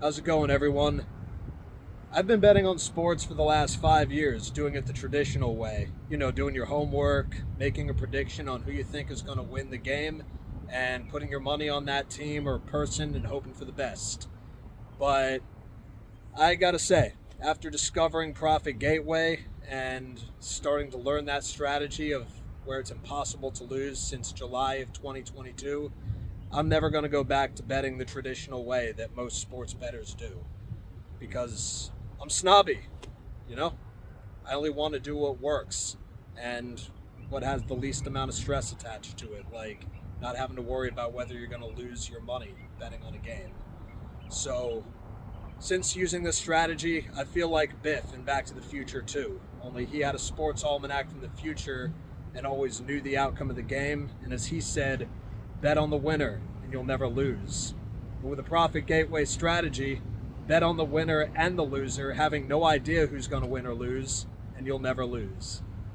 How's it going, everyone? I've been betting on sports for the last 5 years, doing it the traditional way. Doing your homework, making a prediction on who you think is going to win the game, and putting your money on that team or person and hoping for the best. But I gotta say, after discovering Profit Gateway and starting to learn that strategy of where it's impossible to lose since July of 2022, I'm never going to go back to betting the traditional way that most sports bettors do because I'm snobby, you know? I only want to do what works and what has the least amount of stress attached to it, like not having to worry about whether you're going to lose your money betting on a game. So, since using this strategy, I feel like Biff in Back to the Future too. Only he had a sports almanac from the future and always knew the outcome of the game. And as he said, bet on the winner and you'll never lose. But with a Profit Gateway strategy, bet on the winner and the loser, having no idea who's going to win or lose, and you'll never lose.